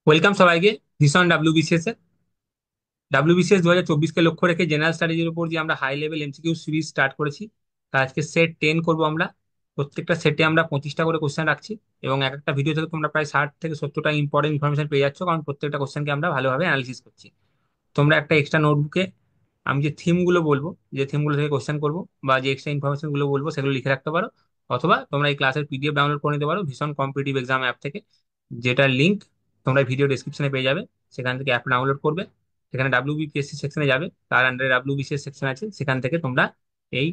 Welcome সবাইকে ভীষণ WBCS এ WBCS 2024 কে লক্ষ্য রেখে জেনারেল স্ট্র্যাটেজির উপর যে আমরা high level MCQ series start করেছি তা আজকে সেট 10 করব আমরা। প্রত্যেকটা সেটে আমরা 25টা করে কোশ্চেন রাখছি এবং এক একটা ভিডিও থেকে তোমরা প্রায় 60 থেকে 70টা ইম্পর্টেন্ট ইনফরমেশন পেয়ে যাচ্ছ, কারণ প্রত্যেকটা কোশ্চেনকে আমরা ভালোভাবে অ্যানালিসিস করছি। তোমরা একটা এক্সট্রা নোটবুকে আমি যে থিমগুলো বলবো, যে থিমগুলো থেকে কোশ্চেন করবো বা যে এক্সট্রা ইনফরমেশন গুলো বলবো সেগুলো লিখে রাখতে পারো, অথবা তোমরা এই ক্লাসের পিডিএফ ডাউনলোড করে নিতে পারো ভীষণ কম্পিটিটিভ এক্সাম অ্যাপ থেকে, যেটার লিঙ্ক তোমরা ভিডিও ডেসক্রিপশনে পেয়ে যাবে। সেখান থেকে অ্যাপ ডাউনলোড করবে, সেখানে ডাব্লিউবিপিএসসি সেকশনে যাবে, তার আন্ডারে ডাব্লিউবিসিএস সেকশন আছে, সেখান থেকে তোমরা এই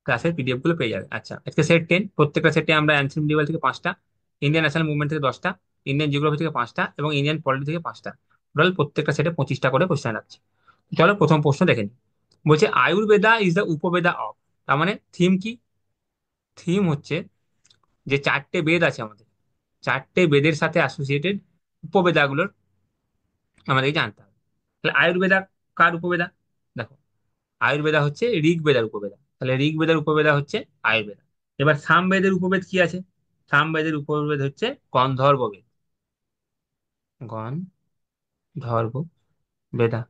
ক্লাসের পিডিএফ গুলো পেয়ে যাবে। আচ্ছা, আজকে সেট 10, প্রত্যেকটা সেটে আমরা অ্যানসিয়েন্ট মেডিভেল থেকে 5টা, ইন্ডিয়ান ন্যাশনাল মুভমেন্ট থেকে 10টা, ইন্ডিয়ান জিওগ্রাফি থেকে 5টা এবং ইন্ডিয়ান পলিটি থেকে 5টা, টোটাল প্রত্যেকটা সেটে 25টা করে কোশ্চেন রাখছি। চলো প্রথম প্রশ্ন দেখে নিই। বলছে Ayurveda is the Upaveda of, তার মানে থিম কি? থিম হচ্ছে যে 4টে বেদ আছে আমাদের, 4টে বেদের সাথে অ্যাসোসিয়েটেড উপবেদাগুলোর আমাদেরকে জানতে হবে। তাহলে আয়ুর্বেদা কার উপবেদা? দেখো, আয়ুর্বেদা হচ্ছে ঋগ্বেদার উপবেদা, তাহলে ঋগ্বেদার উপবেদা হচ্ছে আয়ুর্বেদা। এবার সামবেদের উপবেদ কি আছে? সামবেদের উপবেদ হচ্ছে গন্ধর্ব বেদ, গন্ধর্ব বেদা।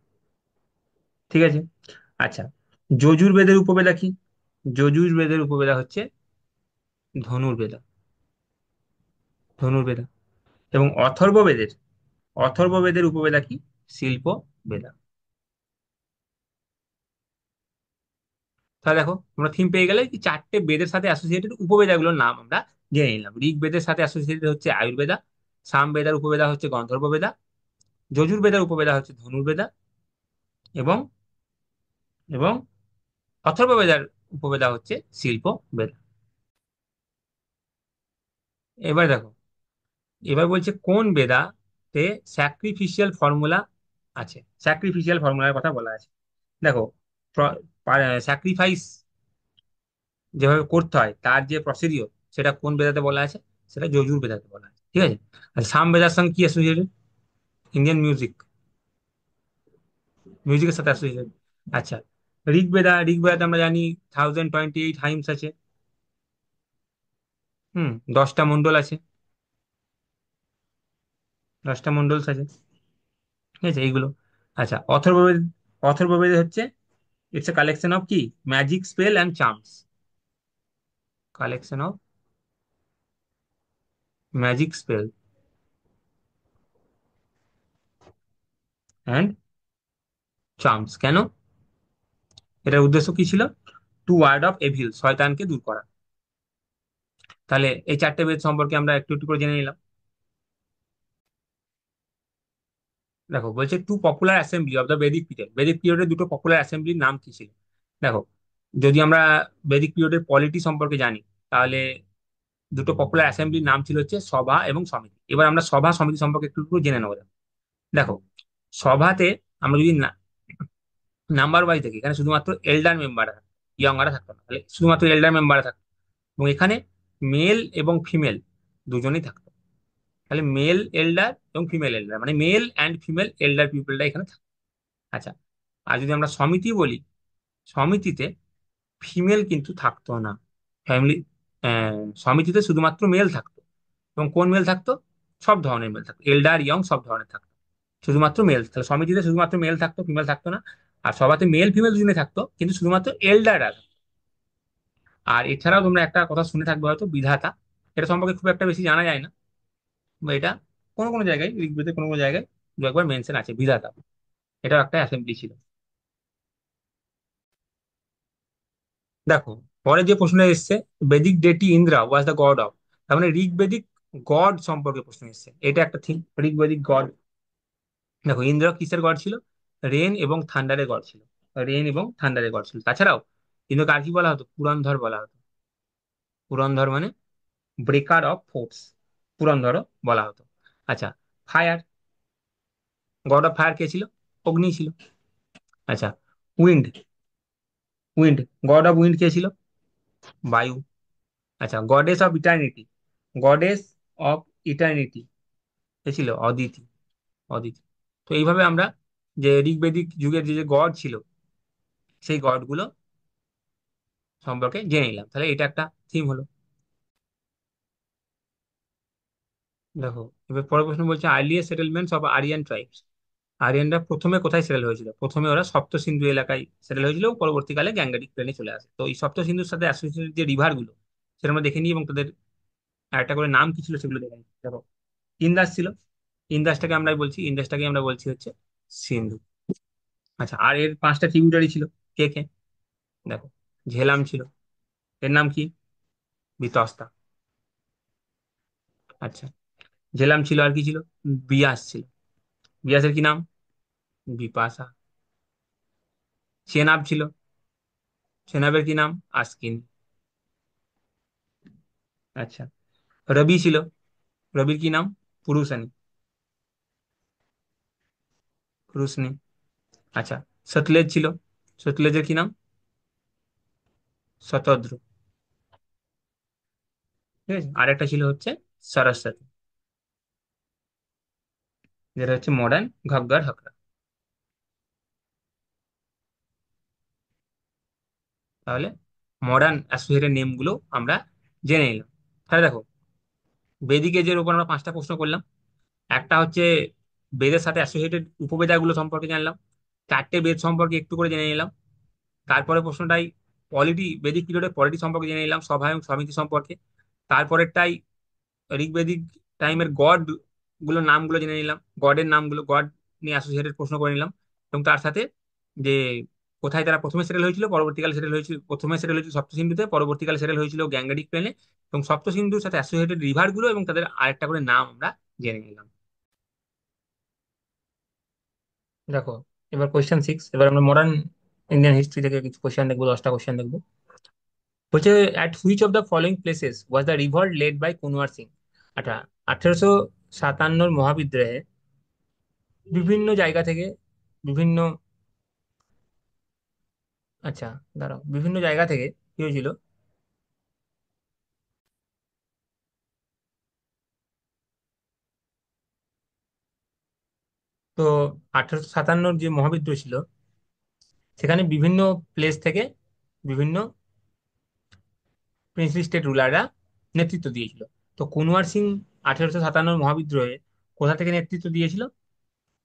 ঠিক আছে। আচ্ছা, যজুর্বেদের উপবেদা কি? যজুর্বেদের উপবেদা হচ্ছে ধনুর্বেদা, ধনুর্বেদা। এবং অথর্ববেদের উপবেদা কি? শিল্প বেদা। তাহলে দেখো, তোমরা থিম পেয়ে গেলে যে 4টে বেদের সাথে অ্যাসোসিয়েটেড উপবেদাগুলোর নাম আমরা জেনে নিলাম। ঋগ্বেদের সাথে অ্যাসোসিয়েটেড হচ্ছে আয়ুর্বেদা, সামবেদার উপবেদা হচ্ছে গন্ধর্ববেদা, যজুর্বেদার উপবেদা হচ্ছে ধনুর্বেদা, এবং এবং অথর্ববেদার উপবেদা হচ্ছে শিল্প বেদা। এবার দেখো, এবার বলছে কোন বেদাতে স্যাক্রিফিশিয়াল ফর্মুলা আছে? স্যাক্রিফিশিয়াল ফর্মুলার কথা বলা আছে। দেখো, স্যাক্রিফাইস যেভাবে করতে হয় তার যে প্রসিডিওর, সেটা কোন বেদাতে বলা আছে? সেটা যজুর বেদাতে বলা আছে। ঠিক আছে। আর সাম বেদার সঙ্গে কি অ্যাসোসিয়েটেড? ইন্ডিয়ান মিউজিক, মিউজিকের সাথে অ্যাসোসিয়েটেড। আচ্ছা, ঋগ্বেদাতে আমরা জানি 1028 হাইমস আছে। 10টা মন্ডল আছে, 10টা মন্ডলস আছে। ঠিক আছে, এইগুলো। আচ্ছা, অথর্ববেদ হচ্ছে ইটস এ কালেকশন অফ কি? Magic spell and charms, collection of magic spell and charms. কেন? এটার উদ্দেশ্য কি ছিল? টু ওয়ার্ড অফ এভিল, শয়তানকে দূর করা। তাহলে এই 4টে বেদ সম্পর্কে আমরা একটু একটু করে জেনে নিলাম। দেখো, বলছে two popular assembly of the Vedic period, Vedic পিরিয়ডের দুটো পপুলার অ্যাসেম্বলির নাম কি ছিল? দেখো, যদি আমরা বেদিক পিরিয়ডের পলিটি সম্পর্কে জানি, তাহলে দুটো পপুলার অ্যাসেম্বলির নাম ছিল হচ্ছে সভা এবং সমিতি। এবার আমরা সভা সমিতি সম্পর্কে একটু একটু জেনে নেবো। দেখো, সভাতে আমরা যদি নাম্বার ওয়াইজ দেখি, এখানে শুধুমাত্র এল্ডার মেম্বার থাকতো, ইয়ংরা থাকতো না, তাহলে শুধুমাত্র এল্ডার মেম্বার থাকতো। এবং এখানে মেল এবং ফিমেল দুজনেই থাকতো। তাহলে মেল এল্ডার এবং ফিমেল এল্ডার, মানে মেল অ্যান্ড ফিমেল এল্ডার পিপলটা এখানে থাকতো। আচ্ছা, আর যদি আমরা সমিতি বলি, সমিতিতে ফিমেল কিন্তু থাকতো না। ফ্যামিলি সমিতিতে শুধুমাত্র মেল থাকতো। এবং কোন মেল থাকতো? সব ধরনের মেল থাকতো, এল্ডার ইয়ং সব ধরনের থাকতো, শুধুমাত্র মেল। তাহলে সমিতিতে শুধুমাত্র মেল থাকতো, ফিমেল থাকতো না। আর সবাতে মেল ফিমেল দুজনে থাকতো, কিন্তু শুধুমাত্র এল্ডাররা থাকতো। আর এছাড়াও তোমরা একটা কথা শুনে থাকবে হয়তো, বিধাতা। এটা সম্পর্কে খুব একটা বেশি জানা যায় না, বা এটা কোনো কোনো জায়গায়, ঋগ্বেদের কোনো কোনো জায়গায় দু একবার মেনশন আছে বিধাতা। এটাও একটা অ্যাসেম্বলি ছিল। দেখো, পরে যে প্রশ্ন এসছে, Vedic deity Indra was the god of, তার মানে ঋগ্বেদিক গড সম্পর্কে প্রশ্ন এসছে। এটা একটা থিং, ঋগ্বেদিক গড। দেখো, ইন্দ্র কিসের গড ছিল? রেন এবং থান্ডারের গড ছিল, রেন এবং থান্ডারের গড ছিল। তাছাড়াও ইন্দ্রকে আর কি বলা হতো? পুরন্ধর বলা হতো। পুরন্ধর মানে ব্রেকার অফ ফোর্স, পুরন্ধরও বলা হতো। আচ্ছা, ফায়ার, গড অফ ফায়ার কে ছিল? অগ্নি ছিল। আচ্ছা, wind, wind, god of wind কে ছিল? বায়ু। আচ্ছা, goddess of eternity, goddess of eternity কে ছিল? অদিতি, অদিতি। তো এইভাবে আমরা যে ঋগ্বেদিক যুগের যে যে গড ছিল, সেই গড গুলো সম্পর্কে জেনে নিলাম। তাহলে এটা একটা থিম হলো। দেখো, এবার পরের প্রশ্ন বলছে earliest settlements of Aryan tribes. আরিয়ানরা প্রথমে কোথায় সেটেল হয়েছিল? প্রথমে ওরা সপ্ত সিন্ধু এলাকায় সেটেল হয়েছিল এবং পরবর্তীকালে গ্যাংগেটিক প্লেনে চলে আসে। তো এই সপ্ত সিন্ধুর সাথে অ্যাসোসিয়েটেড যে রিভার গুলো সেটা আমরা দেখে নিই এবং তাদের একটা করে নাম কি ছিল সেগুলো দেখে নিই। দেখো, ইন্দাস ছিল, ইন্দাসটাকে আমরা বলছি হচ্ছে সিন্ধু। আচ্ছা, আর এর পাঁচটা ট্রিবিউটারি ছিল, কে কে? দেখো, ঝেলাম ছিল, এর নাম কি? বিতস্তা। আচ্ছা, ঝেলাম ছিল, আর কি ছিল? বিয়াস ছিল, বিয়াসের কি নাম? বিপাশা। চেনাব ছিল, চেনাবের কি নাম? আস্কিন। আচ্ছা, রবি ছিল, রবির কি নাম? পুরুষানি। পুরুষনি। আচ্ছা, সতলেজ ছিল, সতলেজের কি নাম? শতদ্রু। ঠিক আছে, আরেকটা ছিল হচ্ছে সরস্বতী, যেটা হচ্ছে মডার্ন ঘগ্গর হকরা। তাহলে মডার্ন অ্যাসোসিয়েটেড নেম গুলো আমরা জেনে নিলাম। তাহলে দেখো, বেদিক এজের উপর আমরা পাঁচটা প্রশ্ন করলাম। একটা হচ্ছে বেদের সাথে অ্যাসোসিয়েটেড উপবেদাগুলো সম্পর্কে জানলাম, চারটে বেদ সম্পর্কে একটু করে জেনে নিলাম। তারপরে প্রশ্নটাই পলিটি, বেদিক পিরিয়ডের পলিটি সম্পর্কে জেনে নিলাম, সভা এবং সমিতি সম্পর্কে। তারপরেরটাই ঋগ্বেদিক টাইমের গড গুলোর নামগুলো জেনে নিলাম, গডের নামগুলো, গড নিয়ে অ্যাসোসিয়েটেড প্রশ্ন করে নিলাম। এবং তার সাথে যে কোথায় তারা প্রথমে সেটেল হয়েছিল, পরবর্তীকালে সেটেল হয়েছিল, প্রথমে সেটেল হয়েছিল সপ্ত সিন্ধুতে, পরবর্তীকালে সেটেল হয়েছিল গ্যাংগেটিক প্লেনে। এবং সপ্ত সিন্ধুর সাথে অ্যাসোসিয়েটেড রিভার গুলো এবং তাদের আরেকটা করে নাম আমরা জেনে নিলাম। দেখো, এবার কোয়েশ্চেন 6, এবার আমরা মডার্ন ইন্ডিয়ান হিস্ট্রি থেকে কিছু কোয়েশ্চেন দেখবো, 10টা কোয়েশ্চেন দেখবো। বলছে at which of the following places was the revolt led by Kunwar Singh. আচ্ছা, 1857 মহাবিদ্রোহে বিভিন্ন জায়গা থেকে বিভিন্ন, আচ্ছা দাঁড়াও, বিভিন্ন জায়গা থেকে কি হয়েছিল? তো 1857 যে মহাবিদ্রোহ ছিল, সেখানে বিভিন্ন প্লেস থেকে বিভিন্ন প্রিন্সলি স্টেট রুলাররা নেতৃত্ব দিয়েছিল। তো কুনওয়ার সিং 1857 মহাবিদ্রোহে কোথা থেকে নেতৃত্ব দিয়েছিল?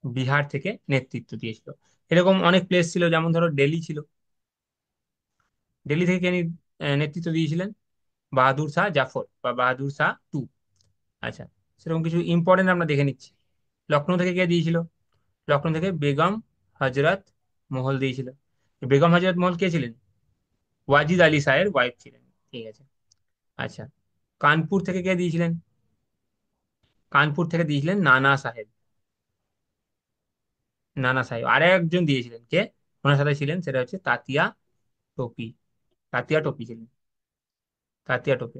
বিহার থেকে নেতৃত্ব দিয়েছিল। এরকম অনেক প্লেস ছিল, যেমন ধরো দিল্লি ছিল, দিল্লি থেকে কে নেতৃত্ব দিয়েছিলেন? বাহাদুর শাহ জাফর বা বাহাদুর শাহ টু। আচ্ছা, সেরকম কিছু ইম্পর্টেন্ট আমরা দেখে নিচ্ছি। লখনৌ থেকে কে দিয়েছিল? লখনৌ থেকে বেগম হজরত মহল দিয়েছিল। বেগম হজরত মহল কে ছিলেন? ওয়াজিদ আলী শাহের ওয়াইফ ছিলেন। ঠিক আছে। আচ্ছা, কানপুর থেকে কে দিয়েছিলেন? কানপুর থেকে দিয়েছিলেন নানা সাহেব। নানা সাহেব, আর একজন দিয়েছিলেন কে ওনার সাথে ছিলেন, সেটা হচ্ছে তাতিয়া টোপি। তাতিয়া টোপি ছিলেন, তাতিয়া টোপি।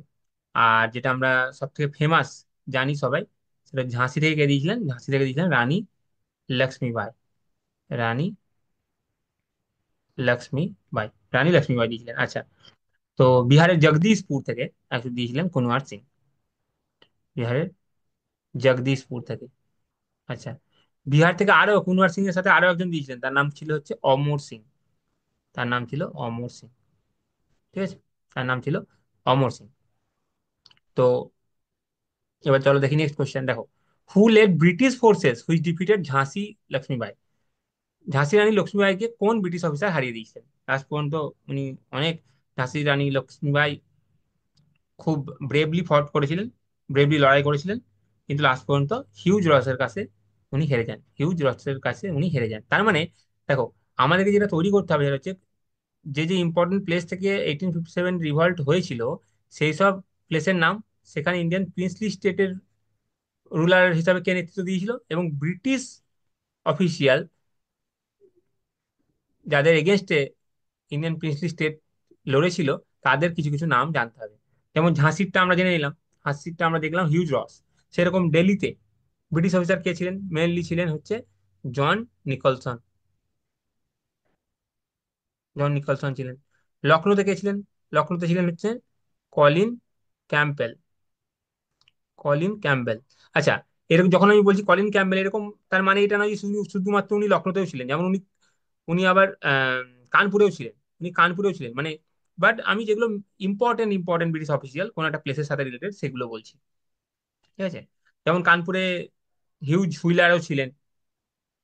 আর যেটা আমরা সব থেকে ফেমাস জানি সবাই, সেটা ঝাঁসি থেকে কে দিয়েছিলেন? ঝাঁসি থেকে দিয়েছিলেন রানী লক্ষ্মীবাই। রানী লক্ষ্মী বাই, রানী লক্ষ্মীবাই দিয়েছিলেন। আচ্ছা, তো বিহারের জগদীশপুর থেকে একজন দিয়েছিলেন কুনওয়ার সিং। বিহারের জগদীশপুর থেকে। আচ্ছা, বিহার থেকে আরো কুনওয়ার সিং এর সাথে আরো একজন দিয়েছিলেন, তার নাম ছিল হচ্ছে অমর সিং। তার নাম ছিল অমর সিং। ঠিক আছে, তার নাম ছিল অমর সিং। তো এবার চলো দেখি নেক্সট কোশ্চেন। দেখো, who led British forces which defeated ঝাঁসি লক্ষ্মীবাই। ঝাঁসি রানী লক্ষ্মীবাইকে কোন ব্রিটিশ অফিসার হারিয়ে দিয়েছিলেন লাস্ট পর্যন্ত? উনি অনেক, ঝাঁসি রানী লক্ষ্মীবাই খুব ব্রেভলি ফট করেছিলেন, ব্রেভলি লড়াই করেছিলেন, কিন্তু লাস্ট পর্যন্ত হিউজ লসের কাছে উনি হেরে যান, হিউজ লসের কাছে উনি হেরে যান। তার মানে দেখো, আমাদেরকে যেটা তৈরি করতে হবে সেটা হচ্ছে, যে যে ইম্পর্টেন্ট প্লেস থেকে 1857 রিভল্ট হয়েছিল, সেই সব প্লেসের নাম, সেখানে ইন্ডিয়ান প্রিন্সলি স্টেটের রুলার হিসাবে কে নেতৃত্ব দিয়েছিল, এবং ব্রিটিশ অফিসিয়াল যাদের এগেনস্টে ইন্ডিয়ান প্রিন্সলি স্টেট লড়েছিল, তাদের কিছু কিছু নাম জানতে হবে। যেমন ঝাঁসিরটা আমরা জেনে নিলাম, ঝাঁসিরটা আমরা দেখলাম হিউজ লস। সেরকম দিল্লিতে ব্রিটিশ অফিসার কে ছিলেন? মেনলি ছিলেন হচ্ছে জন নিকলসন। জন নিকলসন ছিলেন। লখনৌতে কে ছিলেন? লখনৌতে ছিলেন হচ্ছে কলিন ক্যাম্পবেল। Colin Campbell. আচ্ছা, এরকম যখন আমি বলছি কলিন ক্যাম্পবেল এরকম, তার মানে এটা নয় যে শুধুমাত্র উনি লখনৌতেও ছিলেন, যেমন উনি উনি আবার কানপুরেও ছিলেন। উনি কানপুরেও ছিলেন মানে, বাট আমি যেগুলো ইম্পর্টেন্ট ইম্পর্টেন্ট ব্রিটিশ অফিসিয়াল কোন একটা প্লেসের সাথে রিলেটেড সেগুলো বলছি। ঠিক আছে। যেমন কানপুরে হিউজ হুইলারও ছিলেন।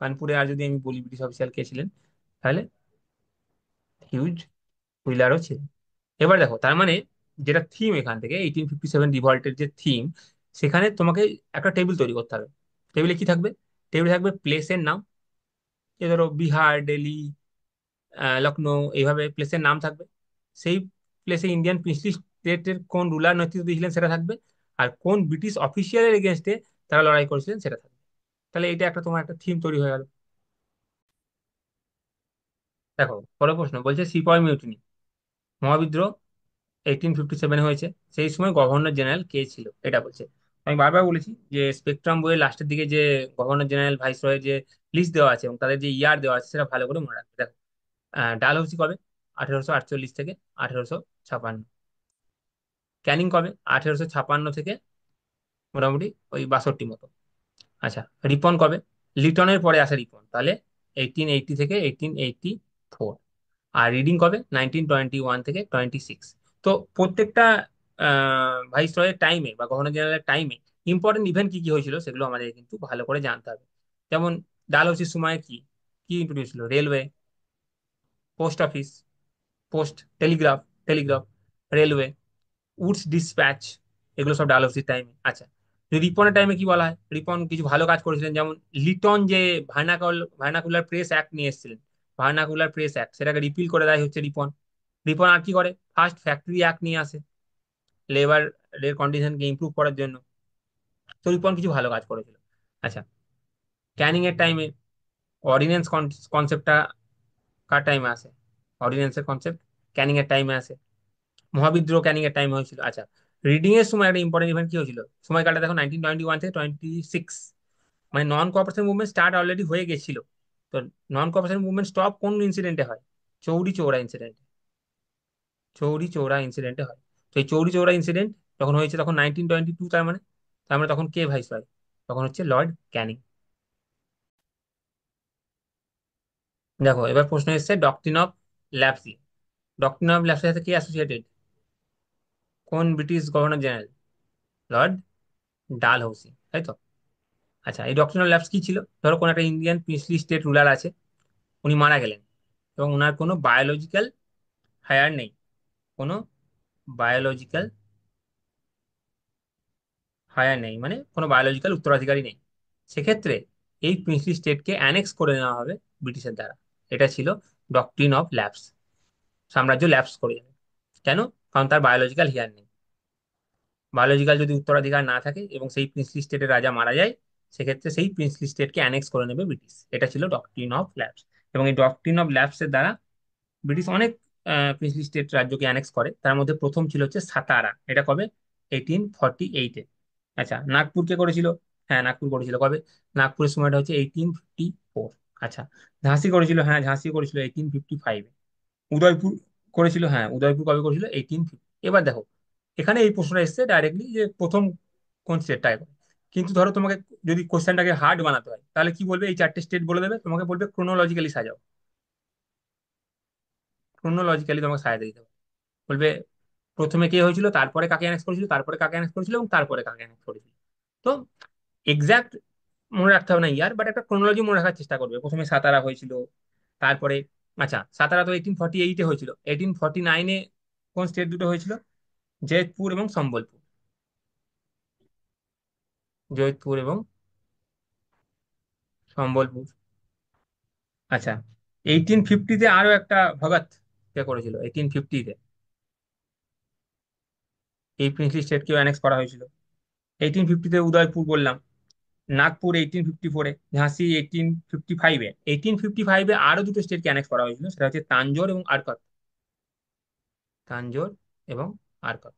কানপুরে আর যদি আমি বলি ব্রিটিশ অফিসার কে ছিলেন, তাহলে হিউজ হুইলারও ছিলেন। এবার দেখো, তার মানে যেটা থিম এখান থেকে 1857 রিভল্টের যে থিম, সেখানে তোমাকে একটা টেবিল তৈরি করতে হবে। টেবিলে কি থাকবে? টেবিলে থাকবে প্লেসের নাম, যে ধরো বিহার, দিল্লি, লখনৌ, এইভাবে প্লেসের নাম থাকবে। সেই প্লেসে ইন্ডিয়ান প্রিন্সলি স্টেটের কোন রুলার নেতৃত্ব দিয়েছিলেন সেটা থাকবে। আর কোন ব্রিটিশ অফিসিয়ালের এগেনস্টে তারা লড়াই করেছিলেন সেটা থাকবে। তাহলে এটা একটা তোমার একটা থিম তৈরি হয়ে গেল। দেখো, পরের প্রশ্ন বলছে সিপাহি মিউটিনি, মহাবিদ্রোহ 1857 হয়েছে, সেই সময় গভর্নর জেনারেল কে ছিল, এটা বলছে। আমি বারবার বলেছি যে স্পেকট্রাম বইয়ের লাস্টের দিকে যে গভর্নর জেনারেল ভাইসরয়ের যে লিস্ট দেওয়া আছে এবং তাদের যে ইয়ার দেওয়া আছে সেটা ভালো করে মনে রাখবে। দেখো, ডালহৌসি কবে? 1848 থেকে 1856। ক্যানিং কবে? 1856 থেকে মোটামুটি ওই 62 মতো। আচ্ছা, রিপন কবে? লিটনের পরে আসে রিপন, তাহলে 1880 থেকে 1884। আর রিডিং কবে? 1921 থেকে 26। তো প্রত্যেকটা ভাইস রয়ের টাইমে বা গভর্নর জেনারেলের টাইমে ইম্পর্টেন্ট ইভেন্ট কি কি হয়েছিল সেগুলো আমাদের কিন্তু ভালো করে জানতে হবে। যেমন ডালহৌসির সময় কি কি ইন্ট্রোডিউস ছিল? Railway, post office, post, telegraph, railway, Wood's despatch, এগুলো সব ডালহৌসির টাইমে। আচ্ছা, রিপনের টাইমে কি বলা হয়? রিপন কিছু ভালো কাজ করেছিলেন, যেমন লিটন যে ভার্নাকুলার প্রেস অ্যাক্ট নিয়ে এসেছিলেন, ভার্নাকুলার প্রেস অ্যাক্ট, সেটাকে রিপিল করে দেয় হচ্ছে রিপন। রিপন আর কি করে? ফার্স্ট ফ্যাক্টরি অ্যাক্ট নিয়ে আসে, লেবার এর কন্ডিশনকে ইমপ্রুভ করার জন্য। তো রিপন কিছু ভালো কাজ করেছিল। আচ্ছা, ক্যানিং এর টাইমে অর্ডিন্যান্স কনসেপ্টটা কার টাইমে আসে? অর্ডিন্যান্সের কনসেপ্ট ক্যানিং এর টাইমে আসে। মহাবিদ্রোহ ক্যানিং এর টাইমে হয়েছিল। আচ্ছা, রিডিং এর সময় একটা ইম্পর্টেন্ট ইভেন্ট কি হয়েছিল? সময়কালটা দেখো, 1921 থেকে 26। মানে non cooperation movement start already হয়ে গেছিল। তো নন কোঅপারেশন মুভমেন্ট স্টপ কোন ইনসিডেন্টে হয়? চৌরি চৌরা ইনসিডেন্ট। চৌরি চৌরা ইনসিডেন্টে হয়। তো এই চৌরি চৌরা ইনসিডেন্ট যখন হয়েছে তখন 1922, তার মানে তখন কে ভাইস হয়? তখন হচ্ছে লর্ড ক্যানিং। দেখো, এবার প্রশ্ন এসেছে ডক্ট্রিন অফ ল্যাপসি। ডক্ট্রিন অফ ল্যাপসের সাথে কি অ্যাসোসিয়েটেড? কোন British governor general? Lord Dalhousie, তাই তো? আচ্ছা, এই ডক্ট্রিন অফ ল্যাপস কি ছিল? ধরো কোন একটা ইন্ডিয়ান প্রিন্সলি স্টেট রুলার আছে, উনি মারা গেলেন এবং ওনার কোনো বায়োলজিক্যাল হায়ার নেই, কোনো বায়োলজিক্যাল হায়ার নেই, মানে কোনো বায়োলজিক্যাল উত্তরাধিকারী নেই। সেক্ষেত্রে এই প্রিন্সলি স্টেটকে অ্যানেক্স করে নেওয়া হবে ব্রিটিশের দ্বারা। এটা ছিল ডক্ট্রিন অফ ল্যাপস। সাম্রাজ্য ল্যাপস করে যাবে। কেন? কারণ তার বায়োলজিক্যাল হিয়ার নেই। বায়োলজিক্যাল যদি উত্তরাধিকার না থাকে এবং সেই প্রিন্সলি স্টেটের রাজা মারা যায়, সেক্ষেত্রে সেই প্রিন্সলি স্টেটকে অ্যানেক্স করে নেবে ব্রিটিশ। এটা ছিল ডক্ট্রিন অফ ল্যাপস। এবং এই ডক্ট্রিন অফ ল্যাপসের দ্বারা ব্রিটিশ অনেক প্রিন্সলি স্টেট রাজ্যকে অ্যানেক্স করে। তার মধ্যে প্রথম ছিল হচ্ছে সাতারা, এটা কবে? 1848-এ। আচ্ছা, নাগপুর কে করেছিল? হ্যাঁ, নাগপুর করেছিল কবে? নাগপুরের সময়টা হচ্ছে 1854। আচ্ছা, ঝাঁসি করেছিল? হ্যাঁ, ঝাঁসি করেছিল 1855-এ। উদয়পুর করেছিল? হ্যাঁ, উদয়পুর কবে করেছিল? 1850। এবার দেখো, এখানে এই প্রশ্নটা এসছে ডাইরেক্টলি যে প্রথম কোন স্টেটটা করে। কিন্তু ধরো তোমাকে যদি কোশ্চেনটাকে হার্ড বানাতে হয়, তাহলে কি বলবে? এই চারটে স্টেট বলে দেবে, তোমাকে বলবে ক্রোনোলজিক্যালি সাজাও। ক্রোনোলজিক্যালি তোমাকে সাজাতে দিতে হবে। বলবে প্রথমে কে হয়েছিল, তারপরে কাকে অ্যানেক্স করেছিল, তারপরে কাকে অ্যানেক্স করেছিল এবং তারপরে কাকে অ্যানেক্স করেছিল। তো এক্সাক্ট মনে রাখতে হবে না ইয়ার, বাট একটা ক্রোনোলজি মনে রাখার চেষ্টা করবে। প্রথমে সাতারা হয়েছিল, তারপরে আচ্ছা, সাতারা তো 1848-এ হয়েছিল। 1849-এ কোন স্টেট দুটো হয়েছিল? জয়পুর এবং সম্বলপুর। জয়পুর এবং সম্বলপুর। আচ্ছা, 1850-তে আরো একটা ভগৎ কে করেছিল 1850-তে। এই প্রিন্সলি স্টেটকেও অ্যানেক্স করা হয়েছিল। 1850-তে উদয়পুর বললাম, নাগপুর 1854-এ, ঝাঁসি 1855-এ। 1855-এ আরো দুটো স্টেটকে অ্যানেক্স করা হয়েছিল, সেটা হচ্ছে তাঞ্জোর এবং আরকত। তাঞ্জোর এবং আরকত।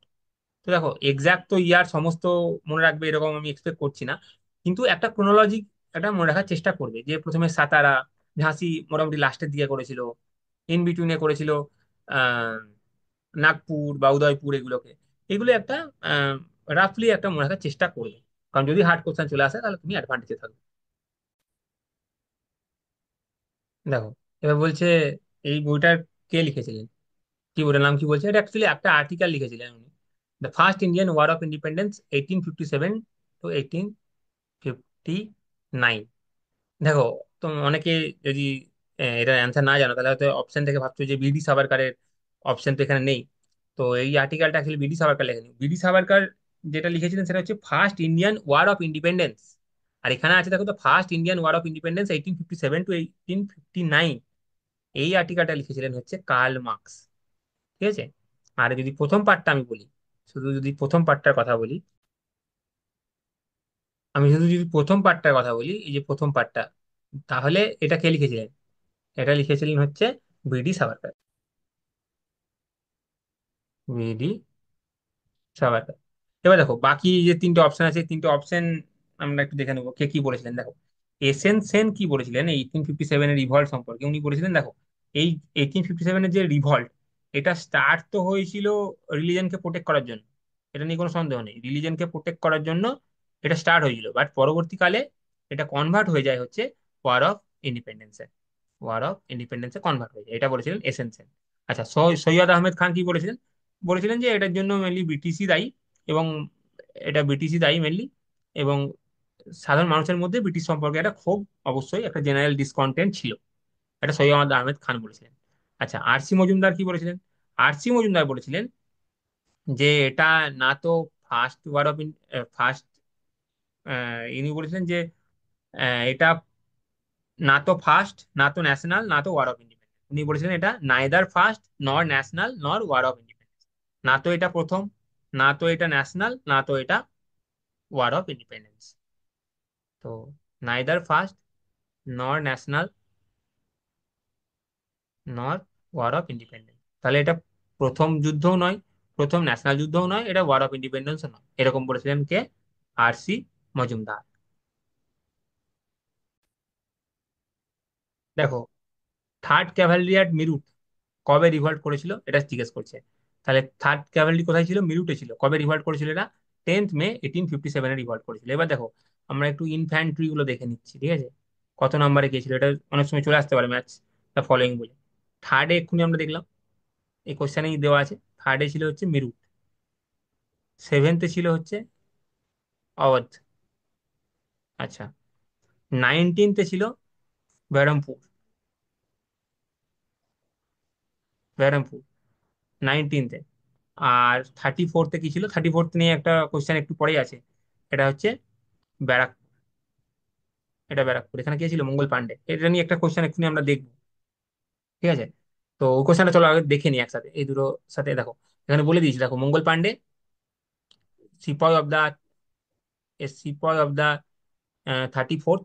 তো দেখো, এক্সাক্ট তো ইয়ার সমস্ত মনে রাখবে এরকম আমি এক্সপেক্ট করছি না, কিন্তু একটা ক্রোনোলজি একটা মনে রাখার চেষ্টা করবে যে প্রথমে সাতারা, ঝাঁসি মোটামুটি লাস্টের দিকে করেছিল, ইন বিটুইনে করেছিল আহ নাগপুর বা উদয়পুর, এগুলোকে, এগুলো একটা রাফলি একটা মনে রাখার চেষ্টা করবে। কারণ যদি হার্ড কোশ্চেন চলে আসে তাহলে তুমি অ্যাডভান্টেজে থাকবে। দেখো, এবার বলছে এই বইটার কে লিখেছিলেন, কি বইটার নাম কি বলছে? এটা অ্যাকচুয়ালি একটা আর্টিকেল লিখেছিলেন উনি। The first Indian war of independence 1857 to 1860। 59। দেখো, তো অনেকে যদি এটার অ্যান্সার না জানো তাহলে হয়তো অপশন থেকে ভাবছো যে বিডি সাভারকারের অপশন তো এখানে নেই। তো এই আর্টিকেলটা অ্যাকচুয়ালি বিডি সাভারকার লেখেনি। বিডি সাভারকার যেটা লিখেছিলেন সেটা হচ্ছে first Indian war of independence. আর এখানে আছে দেখো, তো first Indian war of independence 1857 to 1859। এই আর্টিকেলটা লিখেছিলেন হচ্ছে কার্ল মার্কস। ঠিক আছে। আর যদি প্রথম পার্টটা আমি বলি, শুধু যদি প্রথম পার্টটার কথা বলি, আমি শুধু যদি প্রথম পার্টটার কথা বলি, এই যে প্রথম পার্টটা, তাহলে এটা কে লিখেছিলেন? এটা লিখেছিলেন হচ্ছে বিডি সাভারকার। বিডি সাভারকার। এবার দেখো বাকি যে তিনটে অপশন আছে, তিনটে অপশন আমরা একটু দেখে নেবো কে কি বলেছিলেন। দেখো, এস এন সেন কি বলেছিলেন 1857 এর রিভল্ট সম্পর্কে। উনি বলেছিলেন দেখো, এই 1857 এর যে রিভল্ট, এটা স্টার্ট তো হয়েছিল রিলিজনকে প্রোটেক্ট করার জন্য। এটা নিয়ে কোনো সন্দেহ নেই, রিলিজনকে প্রোটেক্ট করার জন্য এটা স্টার্ট হয়েছিল। বাট পরবর্তীকালে এটা কনভার্ট হয়ে যায় হচ্ছে ওয়ার অফ ইন্ডিপেন্ডেন্সে। ওয়ার অফ ইন্ডিপেন্ডেন্সে কনভার্ট হয়ে যায়, এটা বলেছিলেন এস এন সেন। আচ্ছা, সৈয়দ আহমেদ খান কি বলেছিলেন? বলেছিলেন যে এটার জন্য মেনলি ব্রিটিশই দায়ী, এবং এটা ব্রিটিশই দায়ী মেনলি, এবং সাধারণ মানুষের মধ্যে ব্রিটিশ সম্পর্কে একটা ক্ষোভ, অবশ্যই একটা জেনারেল ডিসকন্টেন্ট ছিল। এটা সৈয়দ আহমেদ খান বলেছিলেন। আচ্ছা, আরসি মজুমদার কি বলেছিলেন? আরসি মজুমদার বলেছিলেন যে এটা না তো ফার্স্ট ওয়ার অফ ফার্স্ট, ইনি বলেছিলেন যে এটা না তো ফার্স্ট, না তো ন্যাশনাল, না তো ওয়ার অফ ইন্ডিপেন্ডেন্স। উনি বলেছিলেন এটা নাইদার ফার্স্ট নর ন্যাশনাল নর ওয়ার অফ ইন্ডিপেন্ডেন্স। না তো এটা প্রথম, না তো এটা ন্যাশনাল, না তো এটা ওয়ার অফ ইন্ডিপেন্ডেন্স। তো নাইদার ফার্স্ট নর ন্যাশনাল নর ওয়ার অফ ইন্ডিপেন্ডেন্স, তাহলে এটা প্রথম যুদ্ধও নয়, প্রথম ন্যাশনাল যুদ্ধও নয়, এটা ওয়ার অফ ইন্ডিপেন্ডেন্সও নয়, এরকম বলেছিলেন কে? আরসি মজুমদার। দেখো, থার্ড ক্যাভালরি অ্যাট মিরুট কবে রিভল্ট করেছিল এটা জিজ্ঞেস করছে। তাহলে থার্ড ক্যাভালরি কোথায় ছিল? মিরুটে ছিল। কবে রিভল্ট করেছিল এটা? 10th মে 1857 রিভল্ট করেছিল। এবার দেখো, আমরা একটু ইনফ্যান্ট্রি গুলো দেখে নিচ্ছি, ঠিক আছে? কত নাম্বারে গিয়েছিল এটা অনেক সময় চলে আসতে পারে ম্যাচ দ্য ফলোইং বলে। থার্ডে এক্ষুনি আমরা দেখলাম, এই কোশ্চেনেই দেওয়া আছে, থার্ডে ছিল হচ্ছে মিরুট। সেভেন্থে ছিল হচ্ছে অওধ। আচ্ছা, 19th ছিল বেরহামপুর। বেরহামপুর 19th। আর 34th কি ছিল? 34th নিয়ে একটা কোশ্চেন একটু পরেই আছে, এটা হচ্ছে ব্যারাক, এটা ব্যারাকপুর। এখানে কে ছিল? মঙ্গল পান্ডে। এটা নিয়ে একটা কোশ্চেন এক্ষুনি আমরা দেখবো, ঠিক আছে? তো ওই কোশ্চেনটা চলো আগে দেখে নিই একসাথে, এই দুটো সাথে। দেখো, এখানে বলে দিয়েছি, দেখো, Mangal Pandey sepoy of the, sepoy of the 34th,